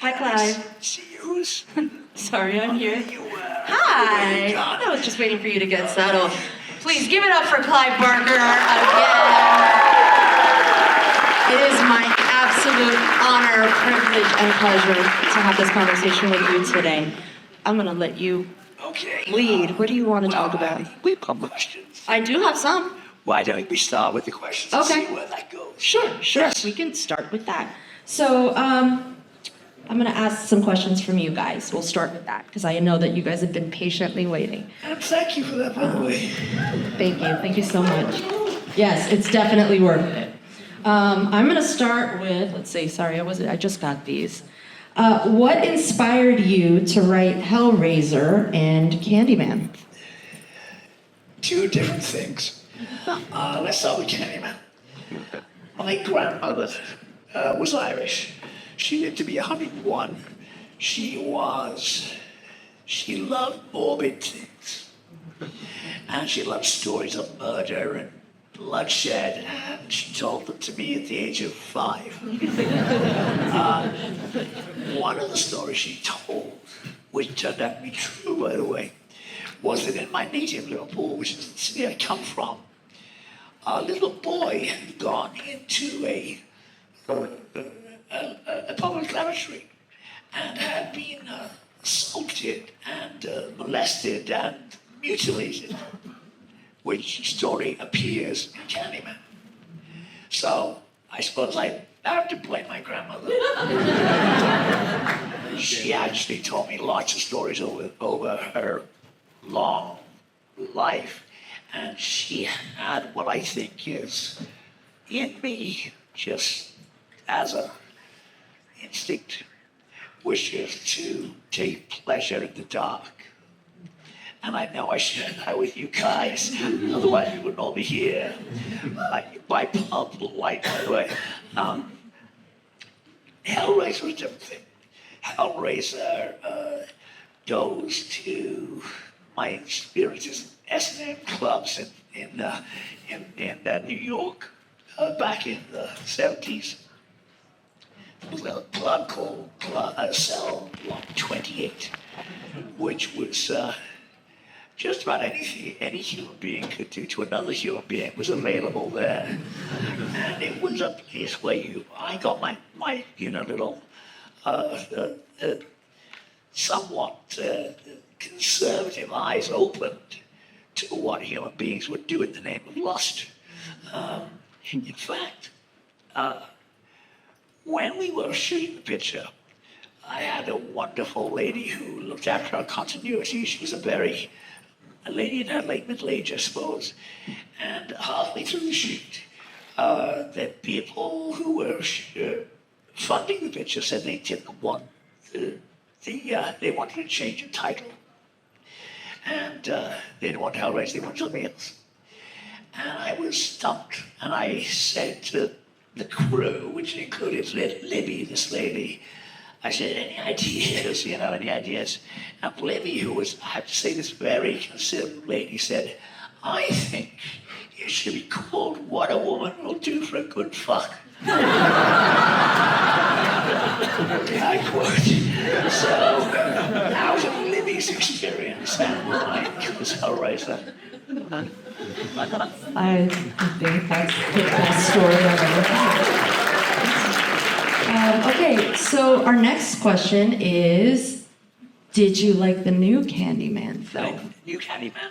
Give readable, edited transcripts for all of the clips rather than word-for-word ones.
Hi, Clive. See you. Sorry, I'm here. You Hi. I was just waiting for you to get settled. Please give it up for Clive Barker again. It is my absolute honor, privilege, and pleasure to have this conversation with you today. I'm going to let you lead. What do you want to talk about? We've got questions. I do have some. Why don't we start with the questions and Okay. see where that goes? Sure. Yes. We can start with that. So, I'm going to ask some questions from you guys. We'll start with that because I know that you guys have been patiently waiting. And thank you for that, by the way. Thank you. Thank you so much. Yes, it's definitely worth it. I'm going to start with, let's see, sorry, I just got these. What inspired you to write Hellraiser and Candyman? Two different things. Let's start with Candyman. My grandmother was Irish. She lived to be 101. She loved morbid things. And she loved stories of murder and bloodshed, and she told them to me at the age of 5. One of the stories she told, which turned out to be true, by the way, was that in my native Liverpool, which is the city I come from, a little boy had gone into a public lavatory and had been assaulted and molested and mutilated, which story appears in Candyman. So I suppose I have to blame my grandmother. She actually told me lots of stories over her long life, and she had what I think is in me, just as a instinct, which is to take pleasure in the dark. And I know I share that with you guys, otherwise you wouldn't all be here. My pub light, by the way. Hellraiser is a different thing. Hellraiser goes to my experiences in S&M clubs in New York back in the 70s. There was a club called Cell Block 28, which was just about anything any human being could do to another human being was available there. And it was a place where I got my little somewhat conservative eyes opened to what human beings would do in the name of lust. In fact, when we were shooting the picture, I had a wonderful lady who looked after our continuity. She was a lady in her late middle age, I suppose. And halfway through the shoot, the people who were funding the picture said they didn't want they wanted to change the title. And they didn't want Hellraiser, they wanted something else. And I was stumped, and I said to the crew, which included Libby, this lady, I said, any ideas, any ideas? And Libby, who was, I have to say, this very considerate lady, said, I think it should be called What a Woman Will Do for a Good Fuck. I quote. So, out of Libby's experience and mine was Hellraiser. I think that's the best story I've ever heard. Okay, so our next question is, did you like the new Candyman film? New Candyman?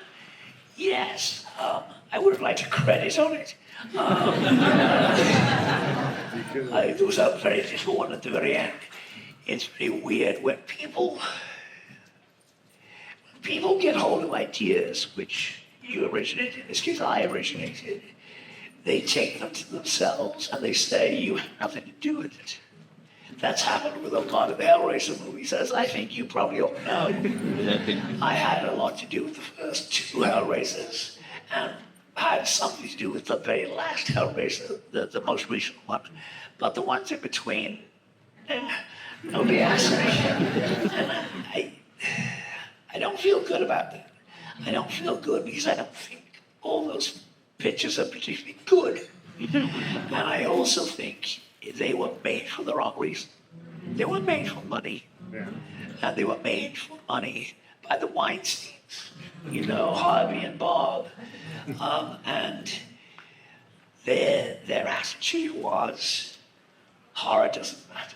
Yes. I would have liked a credit on it. There was a very little one at the very end. It's pretty weird when people get hold of ideas which you originated, in this case I originated, they take them to themselves and they say you have nothing to do with it. That's happened with a lot of Hellraiser movies, as I think you probably all know. I had a lot to do with the first 2 Hellraisers, and had something to do with the very last Hellraiser, the most recent one. But the ones in between, nobody asked me. And I don't feel good about that. I don't feel good because I don't think all those pictures are particularly good. And I also think they were made for the wrong reason. They were made for money. And they were made for money by the Weinsteins, Harvey and Bob. And their attitude was, horror doesn't matter.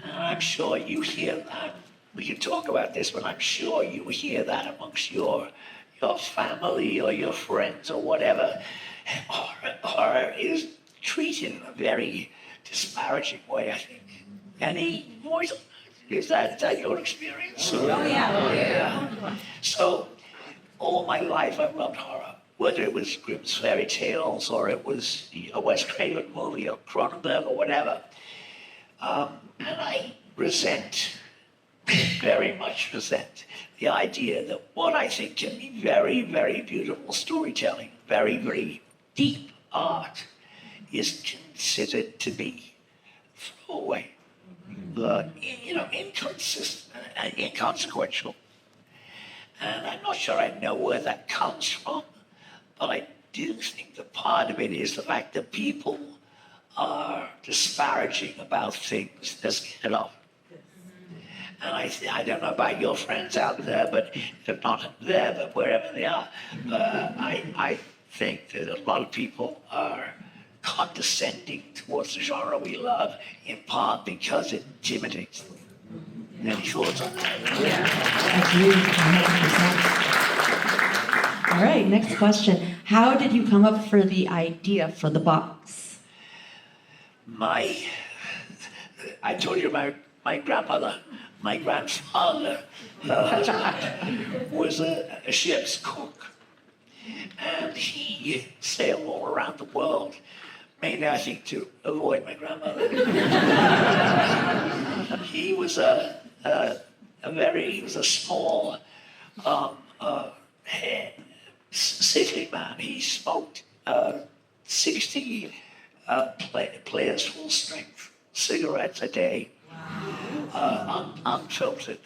And I'm sure you hear that. We can talk about this, but I'm sure you hear that amongst your family or your friends or whatever. Horror is treated in a very disparaging way, I think. Any voice? Is that your experience? Oh, yeah. So, all my life I've loved horror, whether it was Grimm's fairy tales or it was a Wes Craven movie or Cronenberg or whatever. And I very much resent the idea that what I think can be very, very beautiful storytelling, very, very deep art, is considered to be throwaway, inconsistent and inconsequential. And I'm not sure I know where that comes from, but I do think that part of it is the fact that people are disparaging about things that's, and I don't know about your friends out there, but they're not there, but wherever they are, I think that a lot of people are condescending towards the genre we love, in part because it intimidates them. Any thoughts on that? Yeah, 100%. All right, next question. How did you come up for the idea for the box? I told you my grandmother, my grandfather was a ship's cook. And he sailed all around the world, mainly I think to avoid my grandmother. He was a small, sickly man. He smoked 60 players full strength cigarettes a day, unfiltered.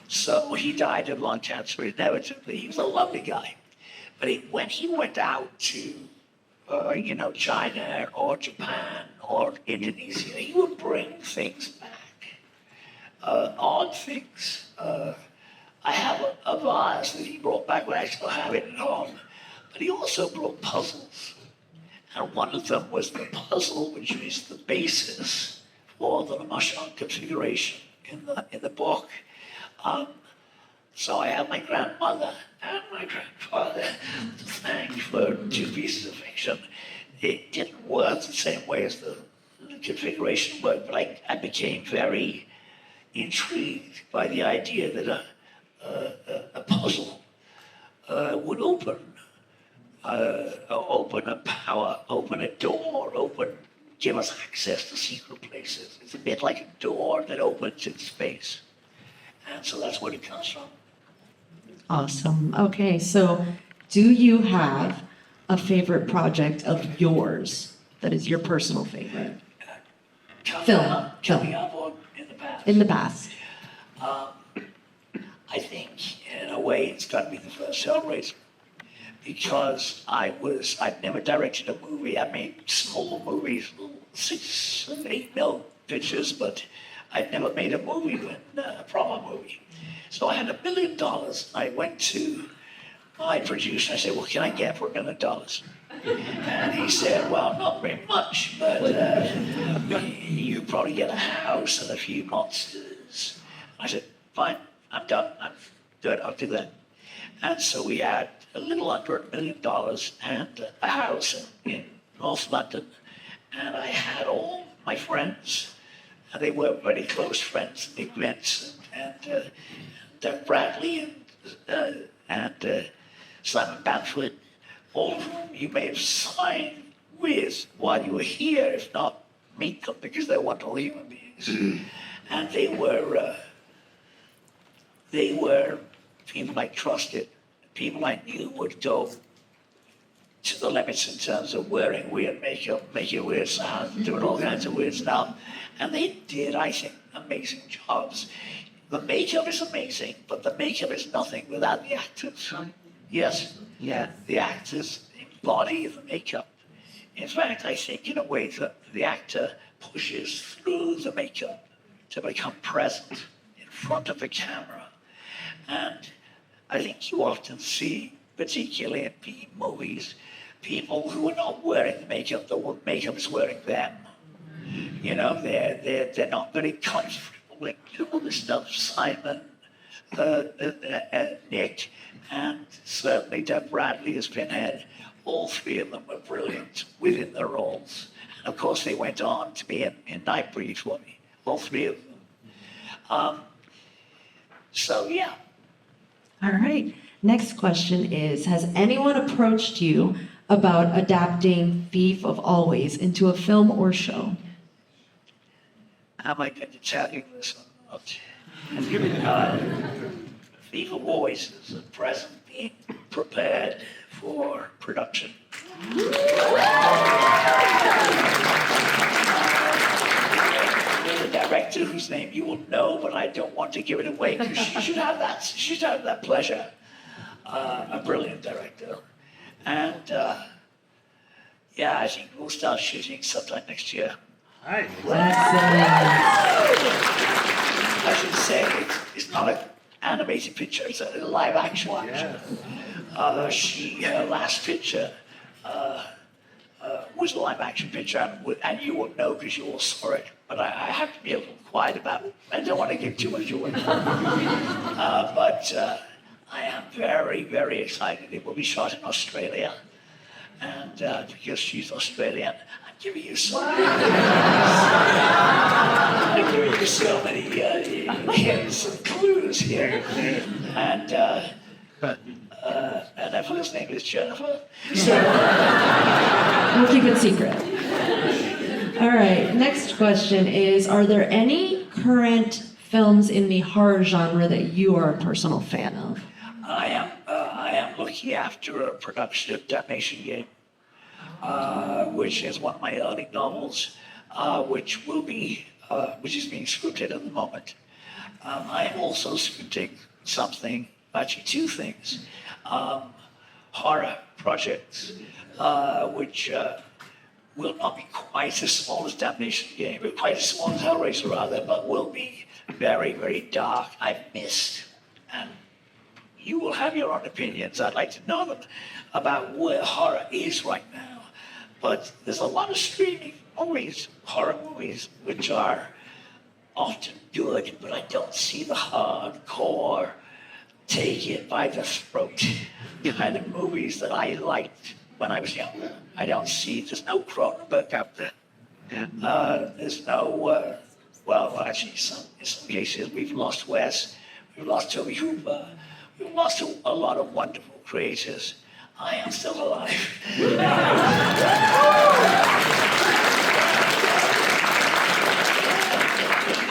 So he died of lung cancer inevitably. He was a lovely guy. But when he went out to, China or Japan or Indonesia, he would bring things back, odd things. I have a vase that he brought back, but I still have it at home. But he also brought puzzles. And one of them was the puzzle which is the basis for the Lamashon configuration in the book. So I have my grandmother and my grandfather to thank for 2 pieces of fiction. It didn't work the same way as the configuration worked, but I became very intrigued by the idea that a puzzle would open a power, open a door, give us access to secret places. It's a bit like a door that opens in space. And so that's where it comes from. Awesome. Okay, so do you have a favorite project of yours that is your personal favorite? Coming up or in the past? In the past. I think, in a way, it's got to be the first Hellraiser. Because I'd never directed a movie. I made small movies, 6 and 8 mil pictures, but I'd never made a movie, a proper movie. So I had $1 million. I went to my producer. I said, "What can I get for $1 million?" And he said, "Well, not very much, but you probably get a house and a few monsters." I said, "Fine, I'm done. I'm good. I'll do that." And so we had a little under $1 million and a house in North London. And I had all my friends, and they were very close friends, Nick Vincent and Doug Bradley and Simon Bamford, all of whom you may have signed with while you were here, if not meet them, because they're wonderful human beings. And they were people I trusted, people I knew would go to the limits in terms of wearing weird makeup, making weird sounds, doing all kinds of weird stuff. And they did, I think, amazing jobs. The makeup is amazing, but the makeup is nothing without the actors. Yes, yeah, the actors embody the makeup. In fact, I think in a way that the actor pushes through the makeup to become present in front of the camera. And I think you often see, particularly in B movies, people who are not wearing the makeup, the makeup is wearing them. You know, they're not very comfortable in all this stuff. Simon, Nick, and certainly Deb Bradley as Pinhead. All three of them were brilliant within their roles. And of course, they went on to be in Nightbreed for me, all three of them. So, yeah. All right. Next question is, has anyone approached you about adapting Thief of Always into a film or show? Am I going to tell you this or not? Thief of Always is at present being prepared for production. The director, whose name you will know, but I don't want to give it away because she should have that. She should have that pleasure. A brilliant director, and yeah, I think we'll start shooting sometime next year. Nice. I should say it's not an animated picture; it's a live action picture. Her last picture was a live action picture, and you won't know because you all saw it. But I have to be a little quiet about it. I don't want to give too much away. But I am very, very excited. It will be shot in Australia, and because she's Australian, I'm giving you so many. I'm giving you so many hints and clues here, and her first name is Jennifer. So We'll keep it secret. All right, next question is, are there any current films in the horror genre that you are a personal fan of? I am looking after a production of Damnation Game, which is one of my early novels, which is being scripted at the moment. I am also scripting something, actually two things, horror projects, which will not be quite as small as Damnation Game, but quite as small as Hellraiser rather, but will be very, very dark. I've missed, and you will have your own opinions. I'd like to know them about where horror is right now. But there's a lot of streaming movies, horror movies, which are often good, but I don't see the hardcore, take it by the throat kind of movies that I liked when I was younger. I don't see, there's no Cronenberg out there. There's no, well, actually, in some cases, we've lost Wes, we've lost Toby Hooper, we've lost a lot of wonderful creators. I am still alive.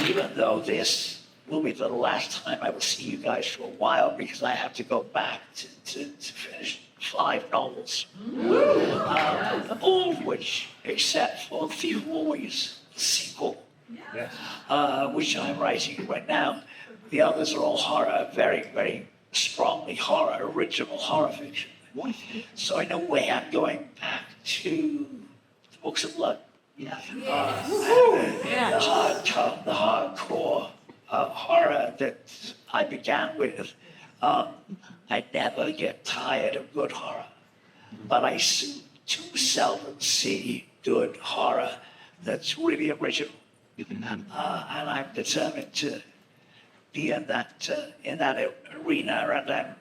Even though this will be the last time I will see you guys for a while, because I have to go back to finish 5 novels. All of which, except for Thief of Always, the sequel, which I'm writing right now. The others are all horror, very, very strongly horror, original horror fiction. So in a way, I'm going back to the Books of Blood. The hardcore horror that I began with. I never get tired of good horror, but I too seldom see good horror that's really original. And I'm determined to be in that arena.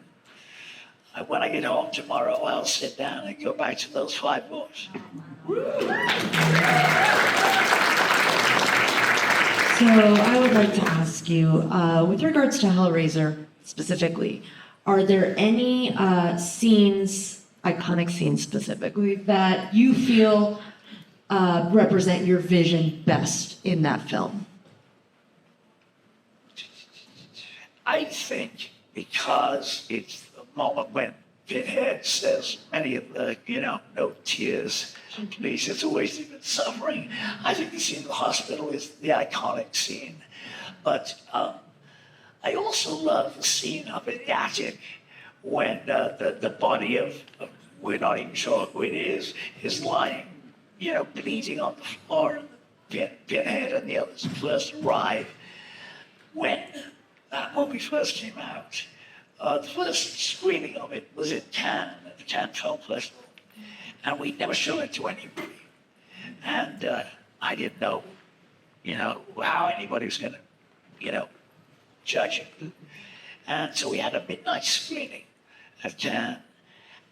And when I get home tomorrow, I'll sit down and go back to those 5 books. So I would like to ask you, with regards to Hellraiser specifically, are there any scenes, iconic scenes specifically, that you feel represent your vision best in that film? I think because it's the moment when Pinhead says many of the, no tears, please, it's always even suffering. I think the scene in the hospital is the iconic scene. But I also love the scene up in the attic when the body of, we're not even sure who it is lying, bleeding on the floor. Pinhead and the others first arrived. When that movie first came out, the first screening of it was at Cannes, at the Cannes Film Festival, and we never showed it to anybody. And I didn't know, how anybody was going to, judge it. And so we had a midnight screening at Cannes,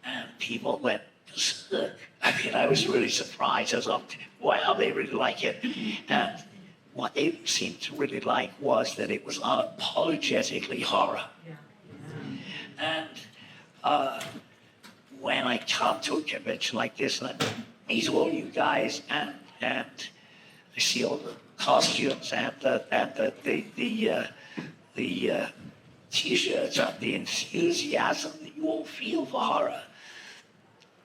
and people went berserk. I was really surprised. I was like, wow, they really like it. And what they seemed to really like was that it was unapologetically horror. And when I come to a convention like this, and I meet all you guys, and I see all the costumes and the t-shirts and the enthusiasm that you all feel for horror,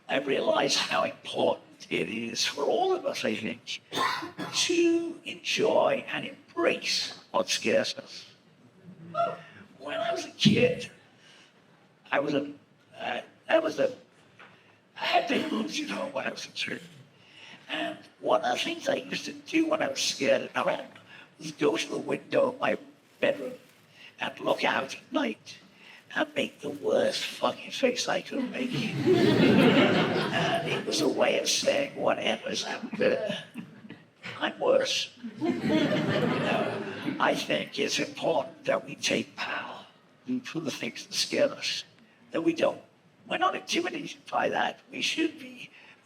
I realize how important it is for all of us, I think, to enjoy and embrace what scares us. When I was a kid, I had big moves, when I was a kid. And one of the things I used to do when I was scared at night was go to the window of my bedroom and look out at night and make the worst fucking face I could make. And it was a way of saying, whatever's happened, I'm worse. I think it's important that we take power for the things that scare us, that we're not intimidated by that. We should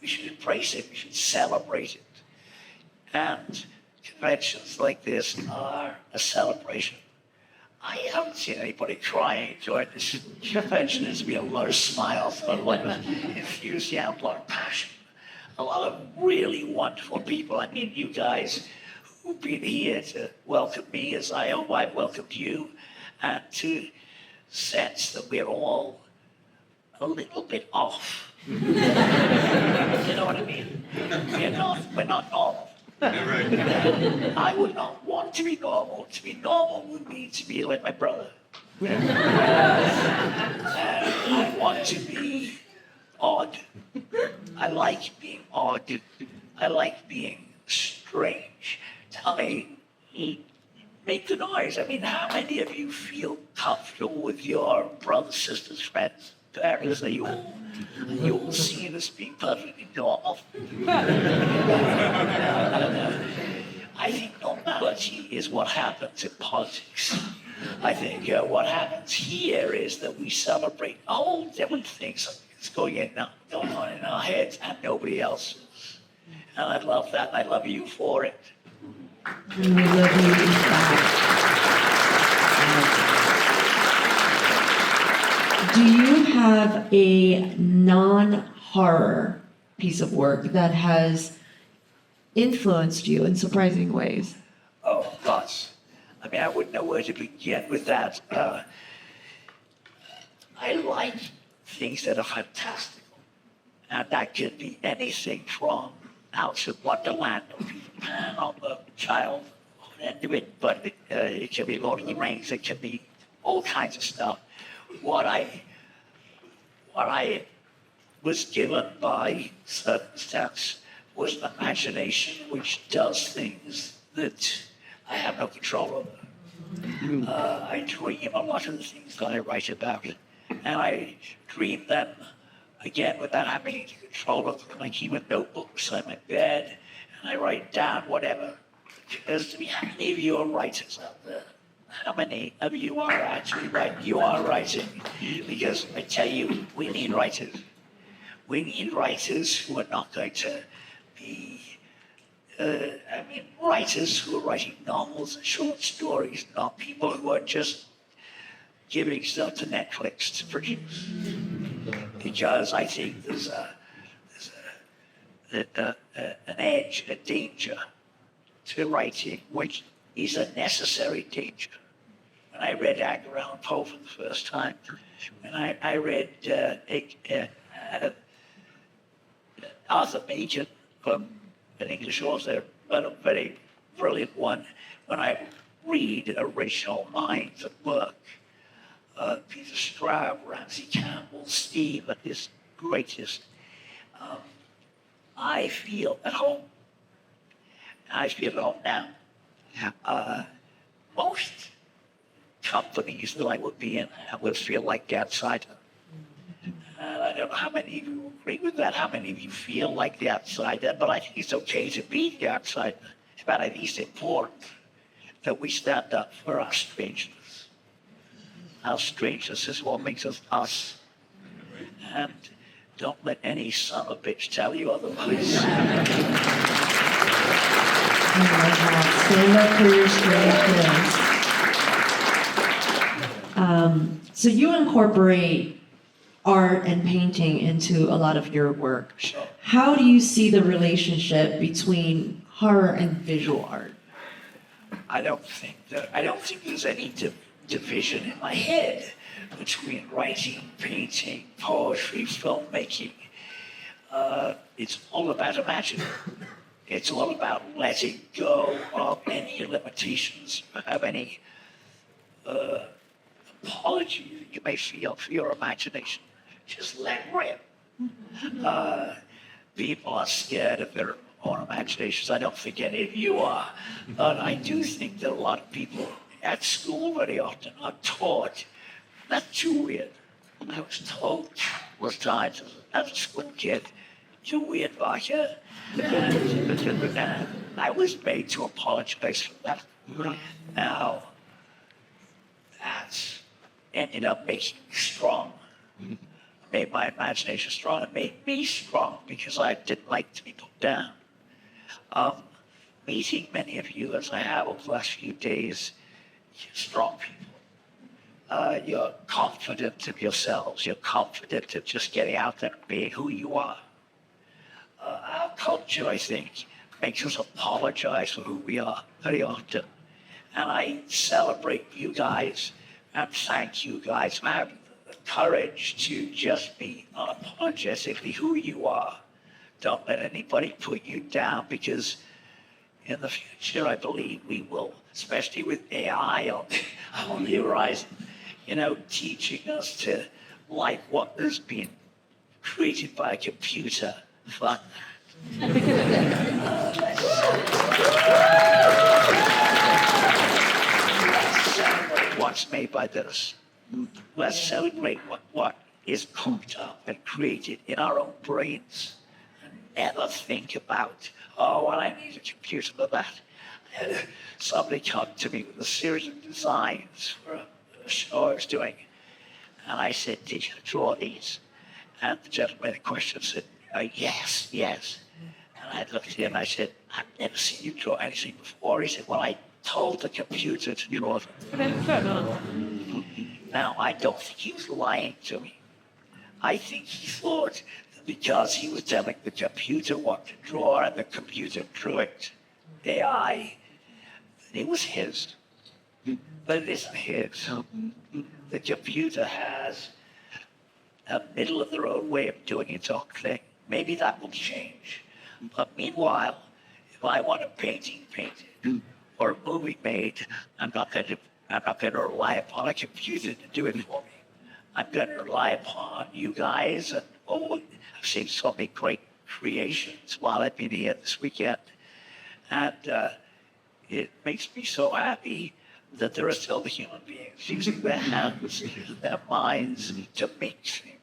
embrace it, we should celebrate it. And conventions like this are a celebration. I haven't seen anybody crying during this convention. There's been a lot of smiles, a lot of enthusiasm, a lot of passion, a lot of really wonderful people. I mean, you guys who've been here to welcome me as I hope I've welcomed you, and to sense that we're all a little bit off. You know what I mean? We're not normal. I would not want to be normal. To be normal would mean to be like my brother. I want to be odd. I like being odd. I like being strange. Tell me, make the noise. I mean, how many of you feel comfortable with your brothers, sisters, friends, parents? Are you all seen as being perfectly normal? I think normality is what happens in politics. I think what happens here is that we celebrate all different things that's going on in our heads and nobody else's. And I love that. I love you for it. And we love you back. Do you have a non-horror piece of work that has influenced you in surprising ways? Oh, gosh. I mean, I wouldn't know where to begin with that. I like things that are fantastical. And that could be anything from Alice in Wonderland or Peter Pan or the Child end of it, but it can be Lord of the Rings, it can be all kinds of stuff. What I was given by circumstance was an imagination which does things that I have no control over. I dream a lot of the things that I write about, and I dream them, again, without having any control of them. I keep a notebook beside my bed, and I write down whatever. Because to me, how many of you are writers out there? How many of you are actually writing? You are writing. Because I tell you, we need writers. We need writers who are not going to be, writers who are writing novels and short stories, not people who are just giving stuff to Netflix to produce. Because I think there's an edge, a danger to writing, which is a necessary danger. When I read Edgar Allan Poe for the first time, when I read Arthur Machen, an English author, but a very brilliant one, when I read original minds at work, Peter Straub, Ramsey Campbell, Steve at his greatest, I feel at home. I feel old now. Most companies that I would be in, I would feel like the outsider. And I don't know how many of you agree with that, how many of you feel like the outsider, but I think it's okay to be the outsider. But I think it's important that we stand up for our strangeness. Our strangeness is what makes us us. And don't let any son of a bitch tell you otherwise. Stand up for your strangeness. So you incorporate art and painting into a lot of your work. Sure. How do you see the relationship between horror and visual art? I don't think there's any division in my head between writing, painting, poetry, filmmaking. It's all about imagining. It's all about letting go of any limitations, of any apology that you may feel for your imagination. Just let rip. People are scared of their own imaginations. I don't think any of you are. But I do think that a lot of people at school very often are taught, that's too weird. I was told countless times as a school kid, you're weird, Barker. And I was made to apologize for that. Now, that's ended up making me strong. Made my imagination strong. It made me strong because I didn't like to be put down. Meeting many of you as I have over the last few days, you're strong people. You're confident of yourselves. You're confident of just getting out there and being who you are. Our culture, I think, makes us apologize for who we are very often. And I celebrate you guys and thank you guys for having the courage to just be unapologetically who you are. Don't let anybody put you down, because in the future, I believe we will, especially with AI on the horizon, teaching us to like what has been created by a computer. Fuck that. Let's celebrate what's made by this. Let's celebrate what is cooked up and created in our own brains. Never think about, I need a computer for that. Somebody come to me with a series of designs for a show I was doing. And I said, did you draw these? And the gentleman in question said, yes. And I looked at him and I said, I've never seen you draw anything before. He said, well, I told the computer to draw them. Now, I don't think he was lying to me. I think he thought that because he was telling the computer what to draw and the computer drew it, AI, it was his. But it isn't his. The computer has a middle of the road way of doing its own thing. Maybe that will change. But meanwhile, if I want a painting painted or a movie made, I'm not going to rely upon a computer to do it for me. I'm going to rely upon you guys. And I've seen so many great creations while I've been here this weekend. And it makes me so happy that there are still the human beings using their hands and their minds to make things,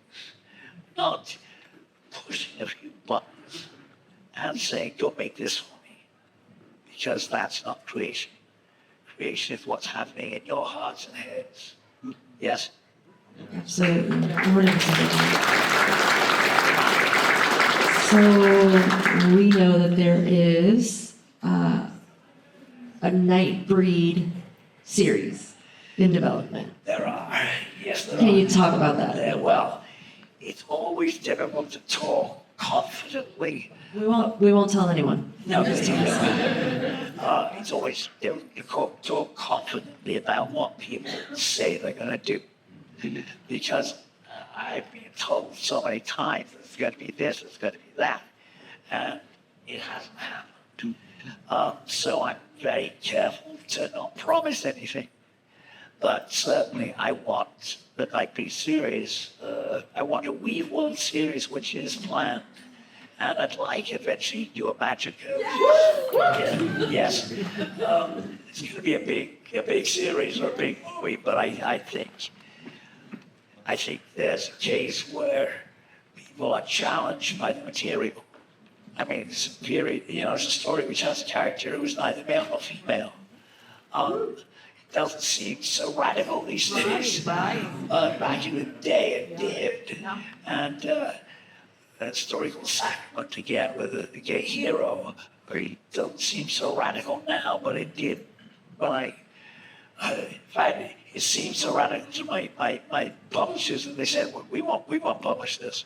not pushing a few buttons and saying, go make this for me. Because that's not creation. Creation is what's happening in your hearts and heads. Yes? Absolutely. 100%. So we know that there is a Nightbreed series in development. There are. Yes, there are. Can you talk about that? Well, it's always difficult to talk confidently. We won't tell anyone. No, it's always difficult to talk confidently about what people say they're going to do. Because I've been told so many times it's going to be this, it's going to be that, and it hasn't happened. So I'm very careful to not promise anything. But certainly I want the Nightbreed series. I want a Weaveworld series, which is planned. and I'd like eventually to do a magic. Yeah, yes. It's going to be a big series or a big movie, but I think there's a case where people are challenged by the material. I mean, it's a period, it's a story which has a character who's neither male nor female. It doesn't seem so radical these days. Back in the day, it did. And that story called Sacrament again with a gay hero, where he doesn't seem so radical now, but it did when in fact, it seemed so radical to my publishers, and they said, well, we won't publish this.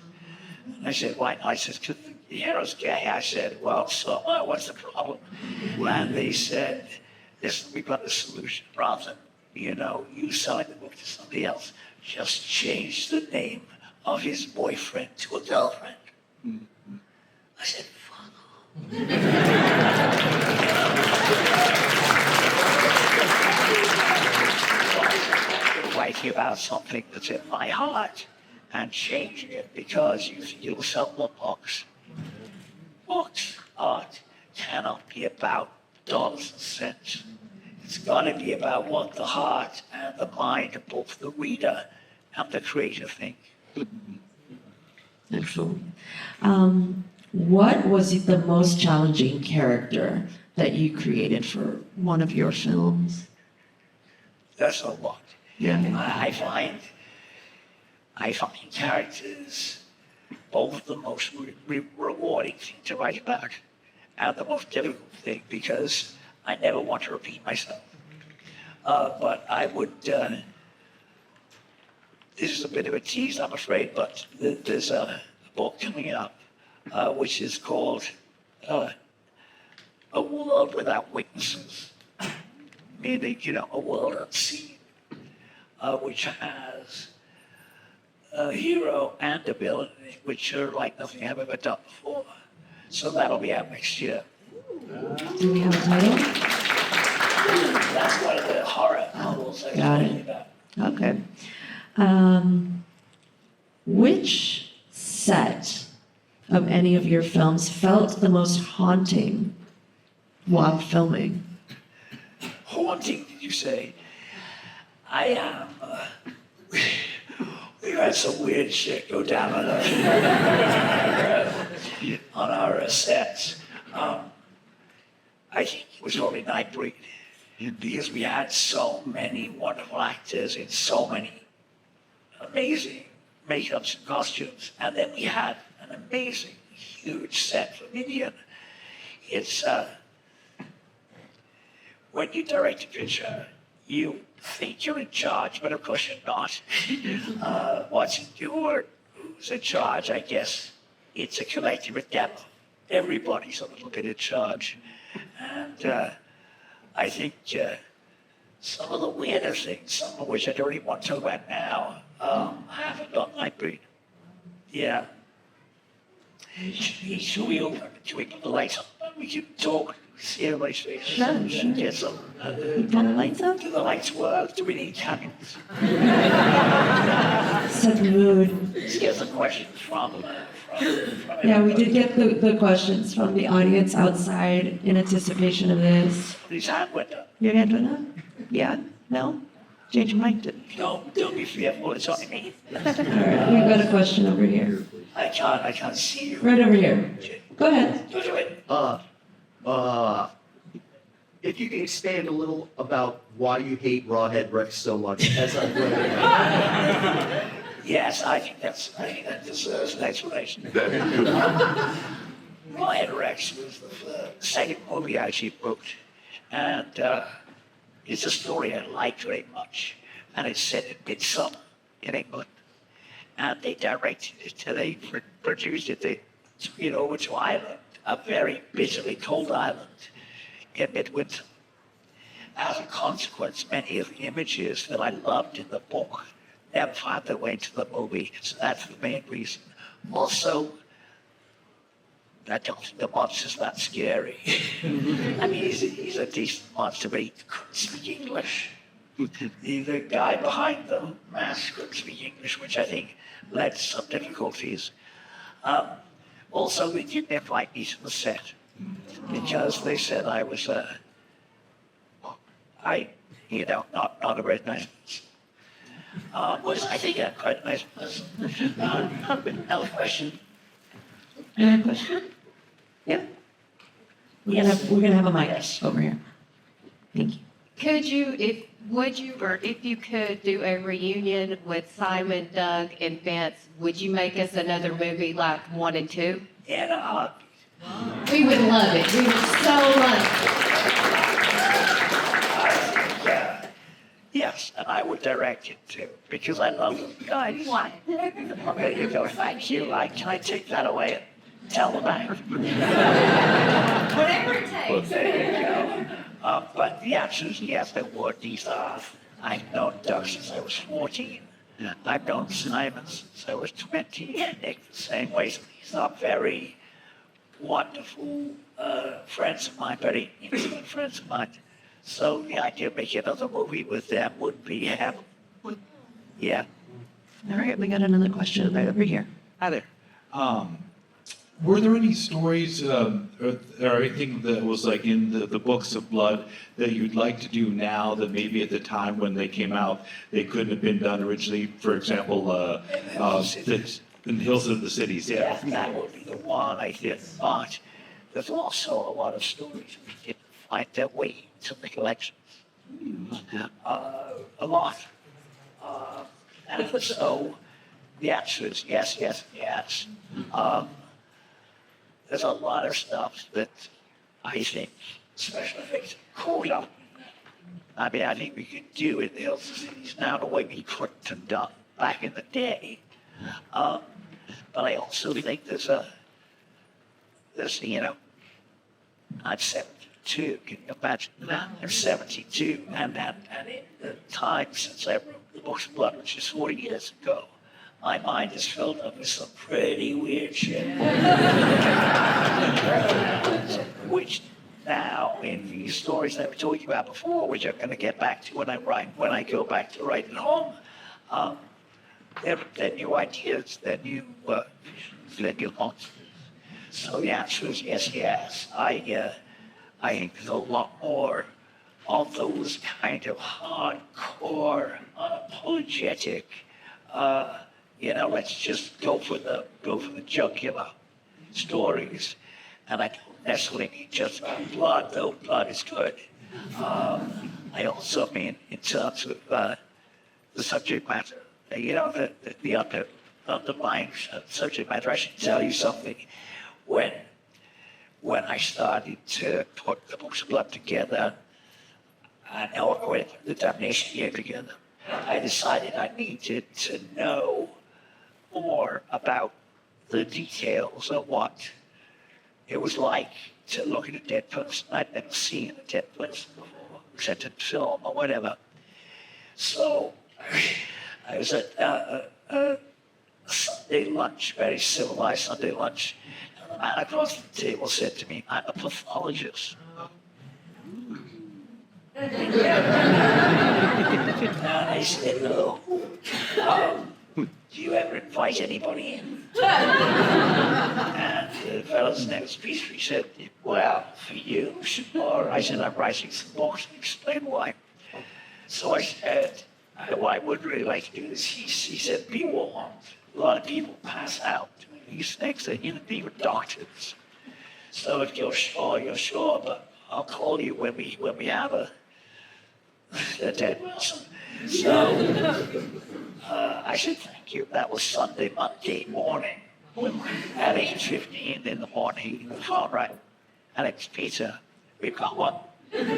And I said, why not? I said, because the hero's gay. I said, well, so what's the problem? And they said, listen, we've got a solution. Rather than, you selling the book to somebody else, just change the name of his boyfriend to a girlfriend. I said, fuck. Writing about something that's in my heart and changing it because you feel sell books. Books, art cannot be about dollars and cents. It's got to be about what the heart and the mind of both the reader and the creator think. Excellent. What was the most challenging character that you created for one of your films? That's a lot. Yeah. I find characters both the most rewarding thing to write about and the most difficult thing because I never want to repeat myself. But I would, this is a bit of a tease, I'm afraid, but there's a book coming up which is called A World Without Witnesses, meaning, a world unseen. Which has a hero and a villain, which are like nothing I've ever done before. So that'll be out next year. Do we have a title? That's one of the horror novels I was Got talking it. about. Okay. Which set of any of your films felt the most haunting while filming? Haunting, did you say? I am. We've had some weird shit go down on our sets. I think it was only Nightbreed because we had so many wonderful actors in so many amazing makeups and costumes, and then we had an amazing, huge set for Midian. It's when you direct a picture, you think you're in charge, but of course you're not. What's who's in charge, I guess? It's a collective endeavor. Everybody's a little bit in charge. And I think some of the weirder things, some of which I don't even want to talk about now, haven't done Nightbreed. Yeah. Should we open the lights up? We can talk. See everybody's face. Sure. Get some. Turn the lights up? Do the lights work? Do we need candles? Set the mood. Let's get some questions from Yeah, we did get the questions from the audience outside in anticipation of this. His hand went up. Your hand went up? Yeah? No? Change your mind. Don't be fearful. It's only me. All right, we've got a question over here. I can't see you. Right over here. Go ahead. Do it. If you can expand a little about why you hate Rawhead Rex so much, as I've read. Yes, I think that deserves an explanation. Rawhead Rex was the second movie I actually wrote, and it's a story I like very much, and it's set in midsummer in England, and they directed it, they produced it, they took it over to Ireland, a very bitterly cold island in midwinter. As a consequence, many of the images that I loved in the book never found their way into the movie, so that's the main reason. Also, I don't think the monster's that scary. I mean, he's a decent monster, but he couldn't speak English. The guy behind the mask couldn't speak English, which I think led to some difficulties. Also, they didn't invite me to the set because they said I was, not a very nice person. I think I'm quite a nice person. Another question. Another question? Yeah. We're gonna have a mic over here. Thank you. If you could do a reunion with Simon, Doug, and Vince, would you make us another movie like 1 and 2? Yeah, We would love it. We would so love yes, and I would direct it too, because I love them guys. Why? There you go, thank you. Can I take that away and tell them back? it. Whatever it takes. There you go. But the answer is yes, there were these. I've known Doug since I was 14. I've known Simon since I was 20, and Nick the same way. So these are very wonderful friends of mine, very intimate friends of mine. So the idea of making another movie with them would be heaven. Yeah. All right, we got another question right over here. Hi there. Were there any stories or anything that was like in the books of blood that you'd like to do now that maybe at the time when they came out they couldn't have been done originally? For example, in Hills of the Cities. Yeah, that would be the one I did. But there's also a lot of stories we didn't find their way to the collections. A lot. And so the answer is yes, yes, yes. There's a lot of stuff that I think special effects cool up. I mean, I think we could do in the Hills of the Cities now the way we couldn't have done back in the day. But I also think there's I'm 72. Can you imagine that? I'm 72, and in the time since I wrote the Books of Blood, which is 40 years ago, my mind is filled up with some pretty weird shit. Which now, in these stories that we talked about before, which I'm going to get back to when I go back to writing home, they're new ideas, they're new monsters. So the answer is yes, yes. I think there's a lot more of those kind of hardcore, unapologetic, let's just go for the jugular stories. And I don't necessarily need just blood, though blood is good. I also mean in terms of the subject matter, the underlying subject matter. I should tell you something. When I started to put the Books of Blood together, and now the Damnation Year together, I decided I needed to know more about the details of what it was like to look at a dead person. I'd never seen a dead person before, except in film or whatever. So I was at a Sunday lunch, very civilized Sunday lunch, and the man across the table said to me, "I'm a pathologist." And I said, "No. Do you ever invite anybody in?" And the fellow's next piece, he said, "Well, for you, sure." I said, "I'm writing some books and explain why." So I said, "I would really like to do this." He said, "Be warned. A lot of people pass out doing these things, and even doctors. So if you're sure, but I'll call you when we have a dead person." So I said, "Thank you." That was Monday morning. At 8:15 in the morning, the phone rang. "Alex, Peter, we've got one." And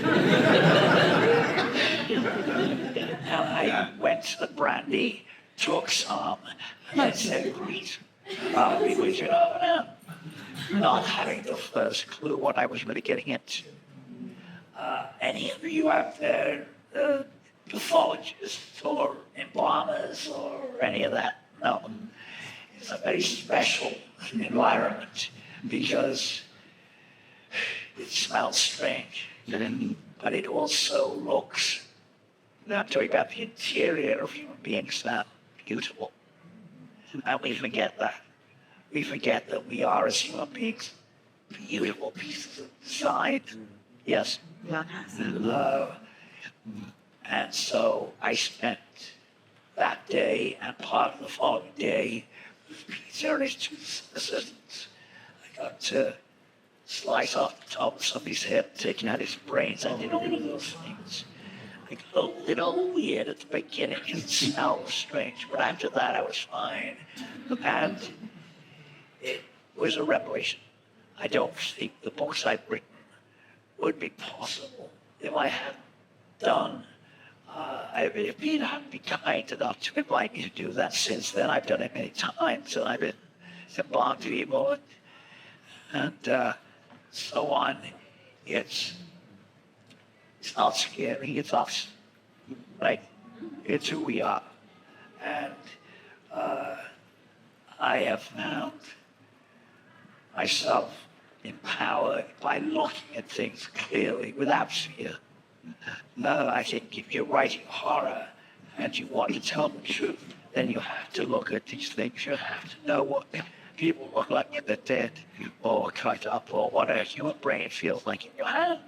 I went to the brandy, took some, and I said, "Please, be with you now." Not having the first clue what I was really getting into. Any of you out there, pathologists or embalmers or any of that? No. It's a very special environment because it smells strange, but it also looks, not talking about the interior of human beings, now beautiful. And we forget that. we forget that we are, as human beings, beautiful pieces of design. Yes. And so I spent that day and part of the following day with Peter and his two assistants. I got to slice off the top of somebody's head, taking out his brains. I did all of those things. I got a little weird at the beginning because the smell was strange, but after that I was fine. And it was a revelation. I don't think the books I've written would be possible if I hadn't done. If Peter hadn't been kind enough to invite me to do that since then, I've done it many times, and I've been embarked to evil and so on. It's not scary, it's us, right? It's who we are. And I have found myself empowered by looking at things clearly without fear. No, I think if you're writing horror and you want to tell the truth, then you have to look at these things. You have to know what people look like when they're dead or cut up or what a human brain feels like in your hand.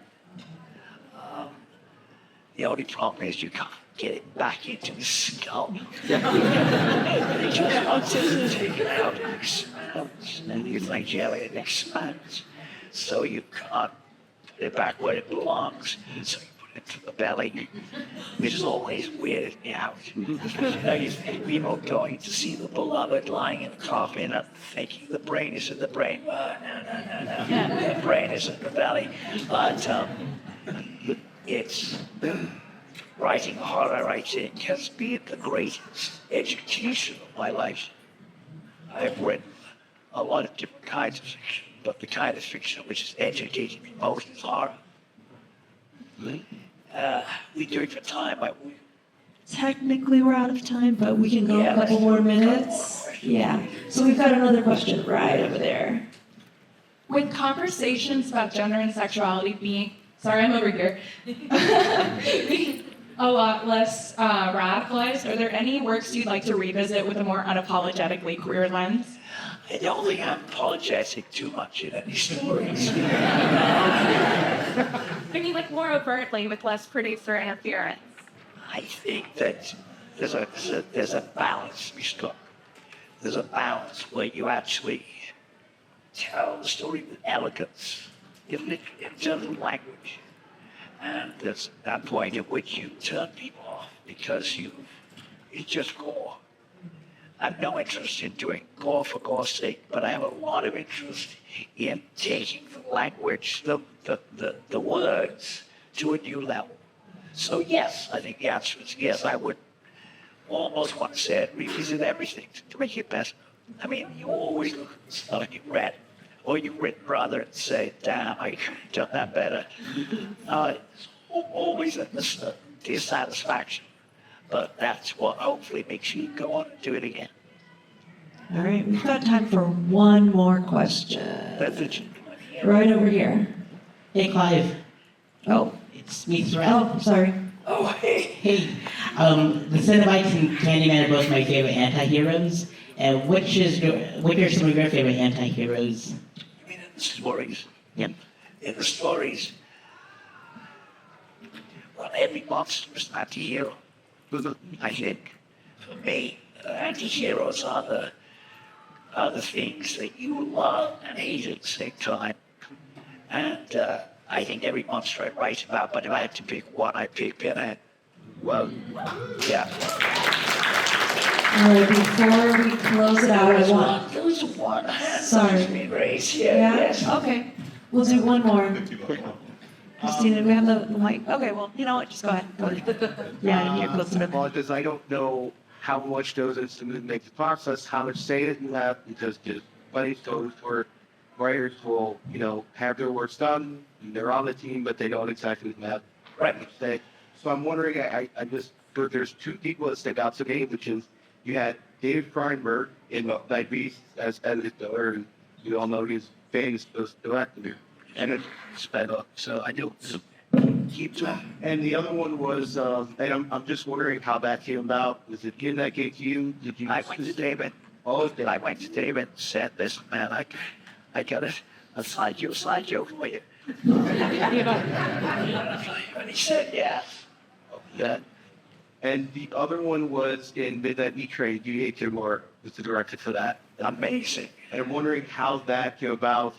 The only problem is you can't get it back into the skull. It just wants to take it out and expands. And it's like jelly, it expands. So you can't put it back where it belongs. So you put it into the belly, which is always weirded me out. You think people going to see the beloved lying in the coffin and thinking the brain is in the brain. No. The brain is in the belly. But it's writing horror, I think, has been the greatest education of my life. I've written a lot of different kinds of fiction, but the kind of fiction which has educated me most is horror. We do it for time, I will. Technically, we're out of time, but we can go Yeah, a couple let's more do a couple minutes. more. Yeah. So we've got another question right over there. With conversations about gender and sexuality being, sorry, I'm over here, being a lot less radicalized, are there any works you'd like to revisit with a more unapologetically queer lens? I don't think I'm apologetic too much in any stories. I mean, like more overtly with less producer interference. I think that there's a balance we struck. There's a balance where you actually tell the story with elegance, in terms of language. And there's that point at which you turn people off because it's just gore. I have no interest in doing gore for gore's sake, but I have a lot of interest in taking the language, the words, to a new level. So yes, I think the answer is yes. I would almost want to say revisit everything to make it better. I mean, you always look at the stuff you read, or you've written rather, and say, damn, I could have done that better. It's always a dissatisfaction, but that's what hopefully makes you go on and do it again. All right, we've got time for one more question. That's it. Right over here. Hey, Clive. Oh, It's me, Sorrel. oh, sorry. Oh, hey. Hey, the Cenobites and Candyman are both my favorite anti-heroes. And which are some of your favorite anti-heroes? I mean, in the stories. Yep. In the stories, well, every monster is an anti-hero. I think, for me, anti-heroes are the things that you love and hate at the same time. And I think every monster I write about, but if I had to pick one, I'd pick Pinhead. Well, yeah. All right, before we close it out, I want. There was one hand Sorry. that's been raised here. Yeah? Yes. Okay, we'll do one more. Christina, do we have the mic? Okay, well, you know what, just go ahead. Yeah, you're close enough. Because I don't know how much those instruments make the process, how much say that you have, because just buddy stories or writers will, have their works done, and they're on the team, but they don't exactly have Right. to say. So I'm wondering, I just, there's two people that stick out to me, which is, you had David Feinberg in Nightbreed as editor, and you all know he's famous for those director. And it's sped up, so I do keep track. And the other one was, and I'm just wondering how that came about. Was it him that came to you? Did you? I went to David. Then I went to David and said, "Listen, man, I got a side joke for you." And he said, "Yeah." Yeah. And the other one was in Midnight Meat Train. You Timur was the director for that. Amazing. And I'm wondering how that came about.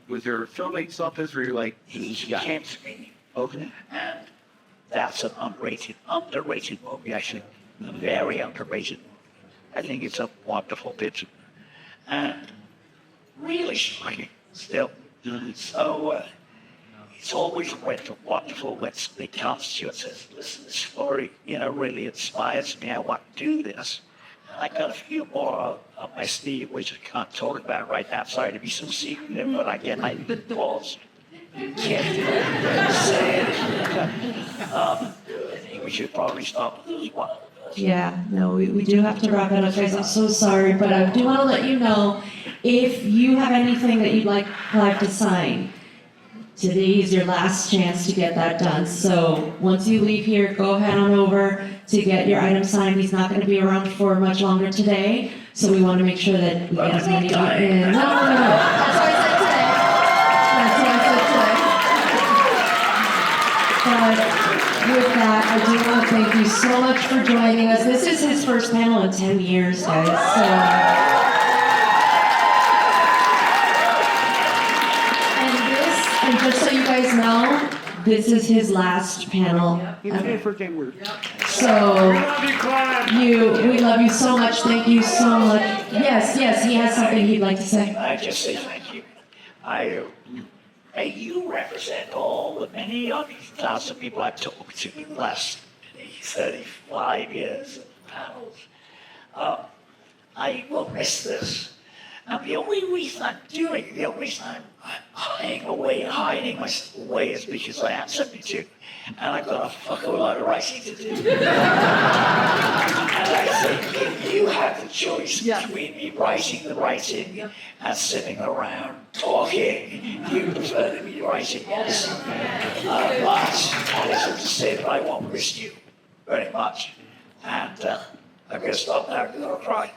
Was there a filmmaking office where you're like, He yeah, came to me, okay. and that's an underrated movie, actually. Very underrated. I think it's a wonderful picture. And really shocking still. So it's always wonderful when somebody comes to you and says, "Listen, this story, really inspires me. I want to do this." And I got a few more up my sleeve, which I can't talk about right now. Sorry to be so secretive, but I get my balls. Can't say it. I think we should probably stop with this one. Yeah, no, we do have to wrap it up, guys. I'm so sorry, but I do want to let you know, if you have anything that you'd like Clive to sign, today is your last chance to get that done. So once you leave here, go ahead on over to get your item signed. He's not going to be around for much longer today, so we want to make sure that we get as many in. No. That's what I said today. But with that, I do want to thank you so much for joining us. This is his first panel in 10 years, guys. And just so you guys know, this is his last panel. So, we love you so much. Thank you so much. Yes, he has something he'd like to say. I just say thank you. You represent all the many hundreds of thousands of people I've talked to in the last 35 years of panels. I will miss this. And the only reason I'm doing it, the only reason I'm hiding myself away is because I have something to do. And I've got a fuck a lot of writing to do. And I think if you have the choice between me writing the writing and sitting around talking, you prefer to be writing, yes. But that isn't to say that I won't miss you very much. And I'm going to stop now because I'm going to cry.